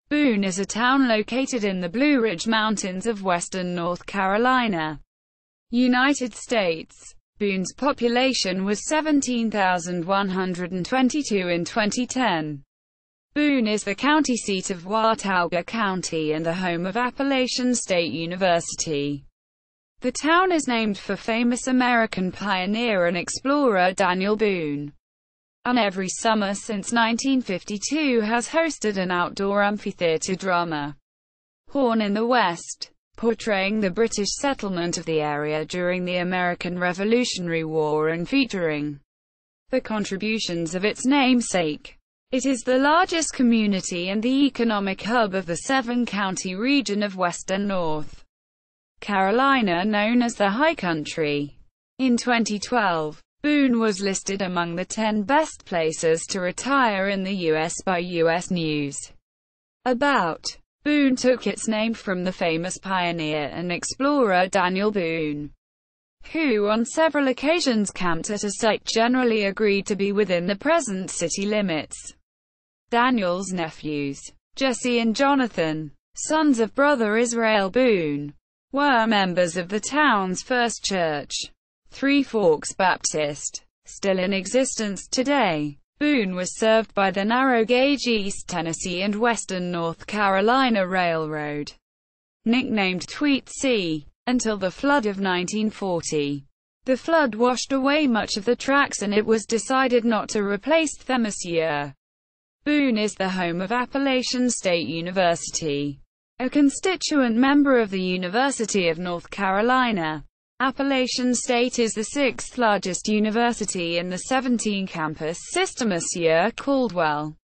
Boone is a town located in the Blue Ridge Mountains of western North Carolina, United States. Boone's population was 17,122 in 2010. Boone is the county seat of Watauga County and the home of Appalachian State University. The town is named for famous American pioneer and explorer Daniel Boone, and every summer since 1952 has hosted an outdoor amphitheatre drama, Horn in the West, portraying the British settlement of the area during the American Revolutionary War and featuring the contributions of its namesake. It is the largest community and the economic hub of the seven-county region of western North Carolina known as the High Country. In 2012, Boone was listed among the 10 best places to retire in the U.S. by U.S. News. About. Boone took its name from the famous pioneer and explorer Daniel Boone, who on several occasions camped at a site generally agreed to be within the present city limits. Daniel's nephews, Jesse and Jonathan, sons of brother Israel Boone, were members of the town's first church, Three Forks Baptist, still in existence today. Boone was served by the narrow-gauge East Tennessee and Western North Carolina Railroad, nicknamed Tweet C, until the flood of 1940. The flood washed away much of the tracks and it was decided not to replace them this year. Boone is the home of Appalachian State University, a constituent member of the University of North Carolina. Appalachian State is the sixth largest university in the 17-campus system. Monsieur Caldwell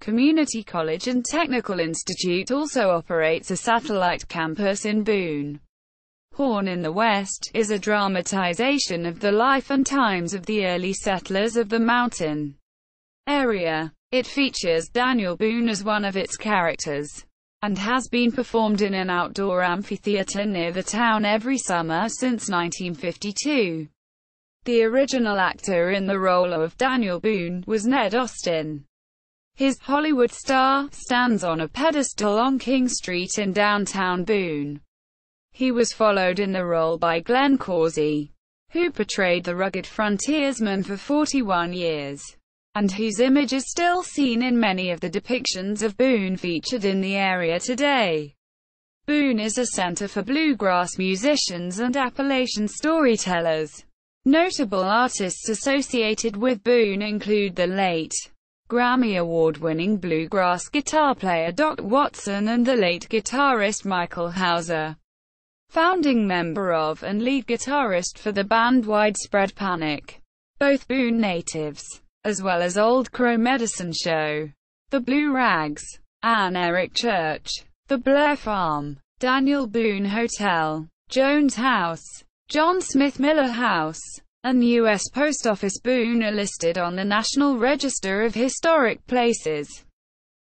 Community College and Technical Institute also operates a satellite campus in Boone. Horn in the West is a dramatization of the life and times of the early settlers of the mountain area. It features Daniel Boone as one of its characters, and has been performed in an outdoor amphitheatre near the town every summer since 1952. The original actor in the role of Daniel Boone was Ned Austin. His Hollywood star stands on a pedestal on King Street in downtown Boone. He was followed in the role by Glenn Causey, who portrayed the rugged frontiersman for 41 years, and whose image is still seen in many of the depictions of Boone featured in the area today. Boone is a center for bluegrass musicians and Appalachian storytellers. Notable artists associated with Boone include the late Grammy Award-winning bluegrass guitar player Doc Watson and the late guitarist Michael Hauser, founding member of and lead guitarist for the band Widespread Panic, both Boone natives, as well as Old Crow Medicine Show, The Blue Rags, Ann Eric Church, The Blair Farm, Daniel Boone Hotel, Jones House, John Smith Miller House, and U.S. Post Office. Boone are listed on the National Register of Historic Places.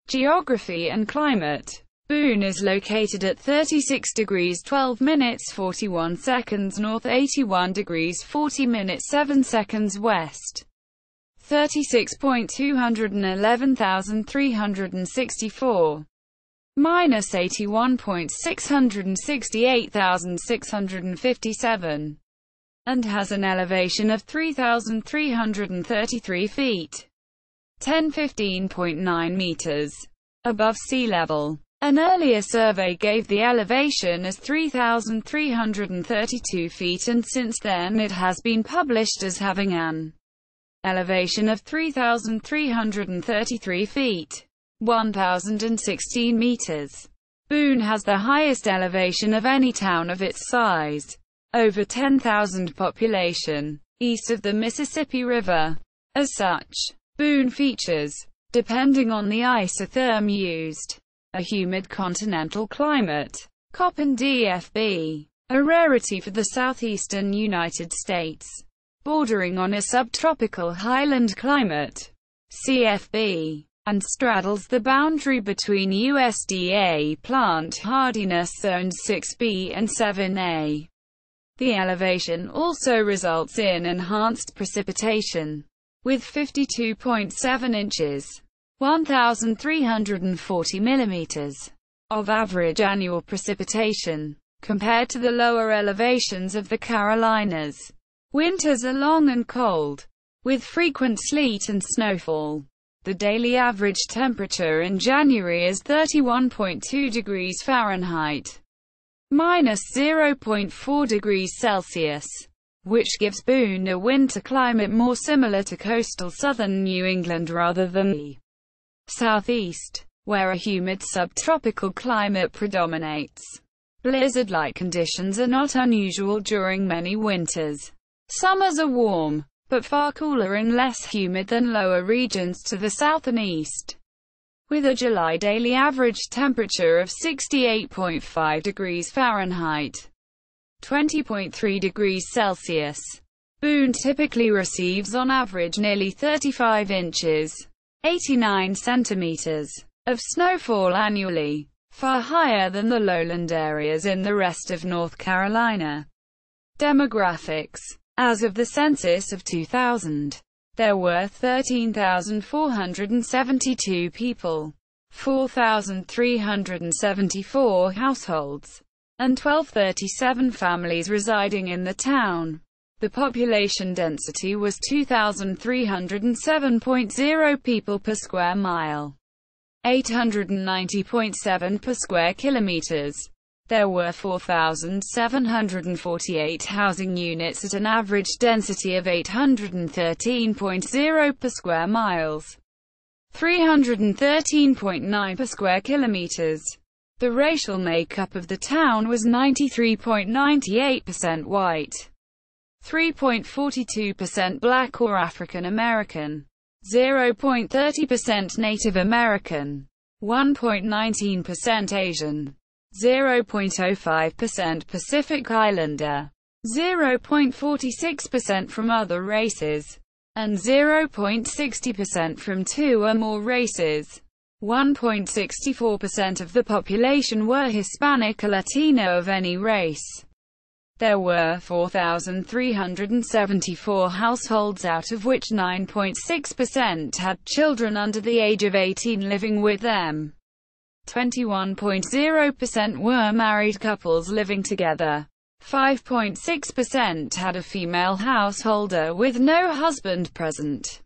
Geography and climate. Boone is located at 36 degrees 12 minutes 41 seconds north, 81 degrees 40 minutes 7 seconds west, 36.211,364, minus 81.668,657, and has an elevation of 3,333 feet, 1015.9 meters, above sea level. An earlier survey gave the elevation as 3,332 feet, and since then it has been published as having an elevation of 3,333 feet, 1,016 meters. Boone has the highest elevation of any town of its size, over 10,000 population, east of the Mississippi River. As such, Boone features, depending on the isotherm used, a humid continental climate, Köppen DFB, a rarity for the southeastern United States, bordering on a subtropical highland climate, CFB, and straddles the boundary between USDA plant hardiness zones 6B and 7A. The elevation also results in enhanced precipitation, with 52.7 inches 1,340 millimeters of average annual precipitation. Compared to the lower elevations of the Carolinas, winters are long and cold, with frequent sleet and snowfall. The daily average temperature in January is 31.2 degrees Fahrenheit, minus 0.4 degrees Celsius, which gives Boone a winter climate more similar to coastal southern New England rather than the southeast, where a humid subtropical climate predominates. Blizzard-like conditions are not unusual during many winters. Summers are warm, but far cooler and less humid than lower regions to the south and east, with a July daily average temperature of 68.5 degrees Fahrenheit, 20.3 degrees Celsius. Boone typically receives on average nearly 35 inches, 89 centimeters, of snowfall annually, far higher than the lowland areas in the rest of North Carolina. Demographics. As of the census of 2000, there were 13,472 people, 4,374 households, and 1,237 families residing in the town. The population density was 2,307.0 people per square mile, 890.7 per square kilometers. There were 4,748 housing units at an average density of 813.0 per square miles, 313.9 per square kilometers. The racial makeup of the town was 93.98% white, 3.42% black or African American, 0.30% Native American, 1.19% Asian, 0.05% Pacific Islander, 0.46% from other races, and 0.60% from two or more races. 1.64% of the population were Hispanic or Latino of any race. There were 4,374 households, out of which 9.6% had children under the age of 18 living with them. 21.0% were married couples living together. 5.6% had a female householder with no husband present.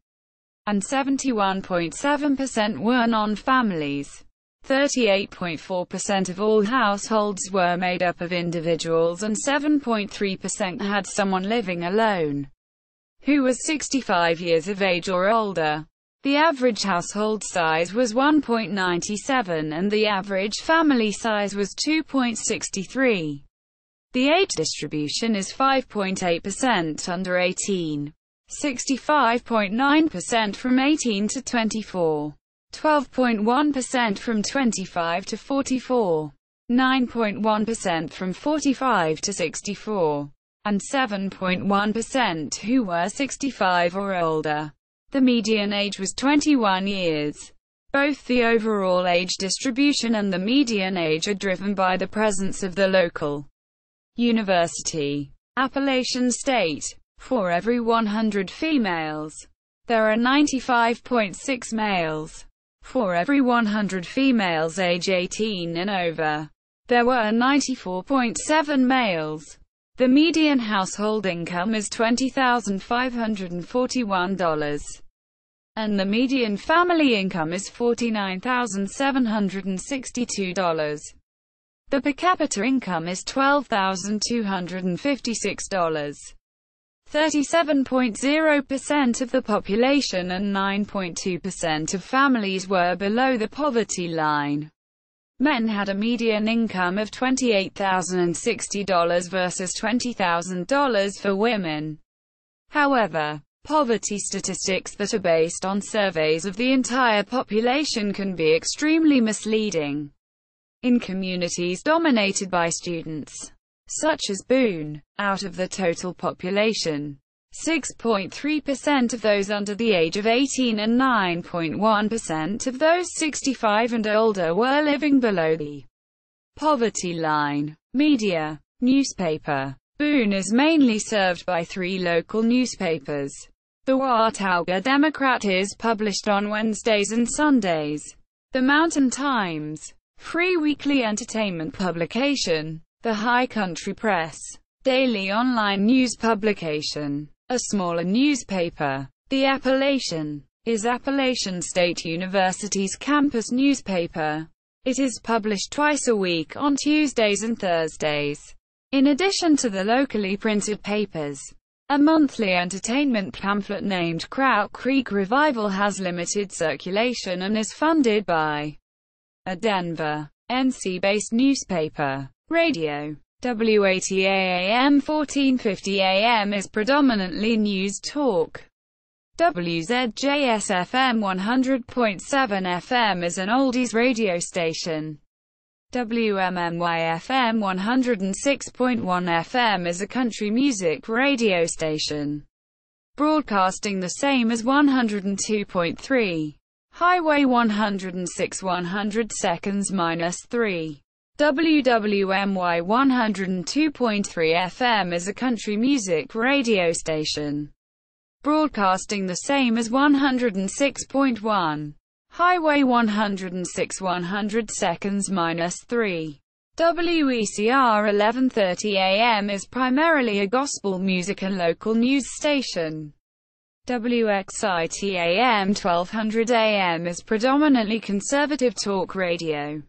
And 71.7% were non-families. 38.4% of all households were made up of individuals, and 7.3% had someone living alone who was 65 years of age or older. The average household size was 1.97 and the average family size was 2.63. The age distribution is 5.8% under 18, 65.9% from 18 to 24, 12.1% from 25 to 44, 9.1% from 45 to 64, and 7.1% who were 65 or older. The median age was 21 years. Both the overall age distribution and the median age are driven by the presence of the local university. Appalachian State. For every 100 females, there are 95.6 males. For every 100 females age 18 and over, there were 94.7 males. The median household income is $20,541, and the median family income is $49,762. The per capita income is $12,256. 37.0% of the population and 9.2% of families were below the poverty line. Men had a median income of $28,060 versus $20,000 for women. However, poverty statistics that are based on surveys of the entire population can be extremely misleading. In communities dominated by students, such as Boone, out of the total population, 6.3% of those under the age of 18 and 9.1% of those 65 and older were living below the poverty line. Media. Newspaper. Boone is mainly served by 3 local newspapers: The Watauga Democrat is published on Wednesdays and Sundays. The Mountain Times, free weekly entertainment publication. The High Country Press, daily online news publication. A smaller newspaper. The Appalachian is Appalachian State University's campus newspaper. It is published twice a week on Tuesdays and Thursdays. In addition to the locally printed papers, a monthly entertainment pamphlet named Kraut Creek Revival has limited circulation and is funded by a Denver, NC-based newspaper. Radio. WATA AM 1450 AM is predominantly news talk. WZJS FM 100.7 FM is an oldies radio station. WMMY FM 106.1 FM is a country music radio station, broadcasting the same as 102.3. Highway 106 100 seconds -3. WWMY 102.3 FM is a country music radio station, broadcasting the same as 106.1. Highway 106 100 seconds -3. WECR 1130 AM is primarily a gospel music and local news station. WXIT AM 1200 AM is predominantly conservative talk radio.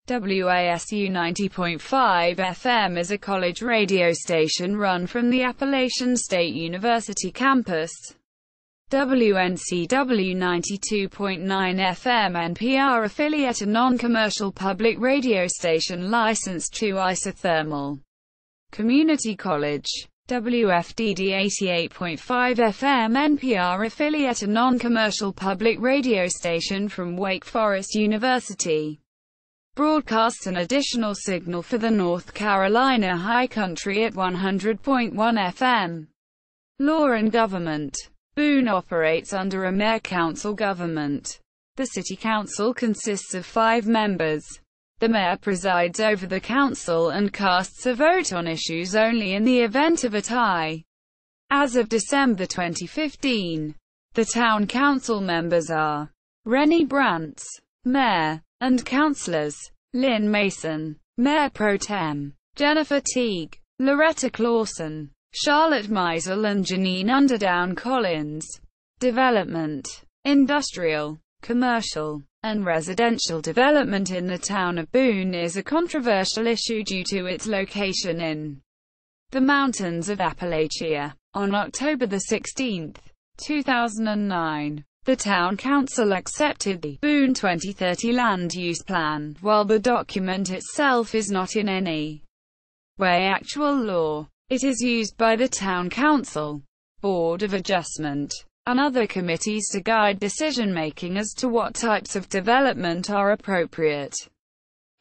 WASU 90.5 FM is a college radio station run from the Appalachian State University campus. WNCW 92.9 FM NPR affiliate, a non-commercial public radio station licensed to Isothermal Community College. WFDD 88.5 FM NPR affiliate, a non-commercial public radio station from Wake Forest University, broadcasts an additional signal for the North Carolina High Country at 100.1 FM. Law and Government. Boone operates under a mayor-council government. The city council consists of 5 members. The mayor presides over the council and casts a vote on issues only in the event of a tie. As of December 2015, the town council members are Rennie Brantz, mayor, and councilors: Lynn Mason, mayor pro tem, Jennifer Teague, Loretta Clausen, Charlotte Meisel and Janine Underdown Collins. Development. Industrial, commercial, and residential development in the town of Boone is a controversial issue due to its location in the mountains of Appalachia. On October 16, 2009, the town council accepted the Boone 2030 land use plan, while the document itself is not in any way actual law. It is used by the Town Council, Board of Adjustment, and other committees to guide decision-making as to what types of development are appropriate.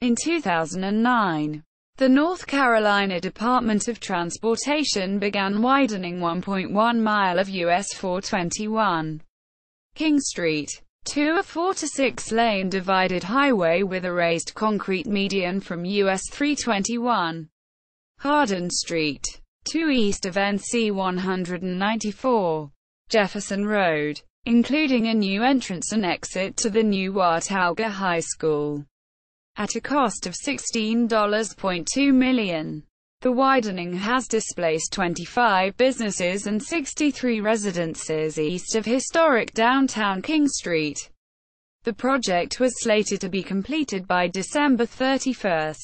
In 2009, the North Carolina Department of Transportation began widening 1.1 mile of US 421 King Street to a 4 to 6 lane divided highway with a raised concrete median from US 321 Hardin Street to east of NC 194 Jefferson Road, including a new entrance and exit to the new Watauga High School, at a cost of $16.2 million. The widening has displaced 25 businesses and 63 residences east of historic downtown King Street. The project was slated to be completed by December 31,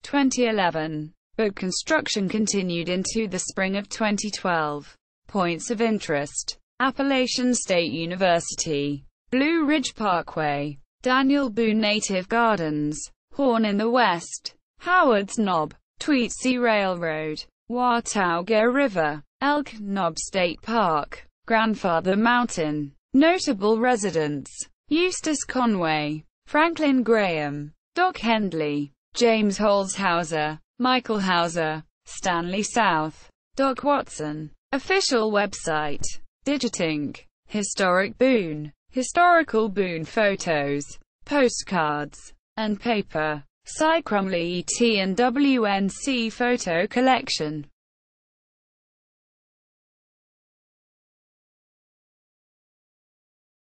2011. But construction continued into the spring of 2012. Points of interest: Appalachian State University, Blue Ridge Parkway, Daniel Boone Native Gardens, Horn in the West, Howard's Knob, Tweetsie Railroad, Watauga River, Elk Knob State Park, Grandfather Mountain. Notable residents: Eustace Conway, Franklin Graham, Doc Hendley, James Holzhauser, Michael Hauser, Stanley South, Doc Watson. Official website. Digitinc. Historic Boone. Historical Boone photos, postcards, and paper. Cy Crumley ET and WNC photo collection.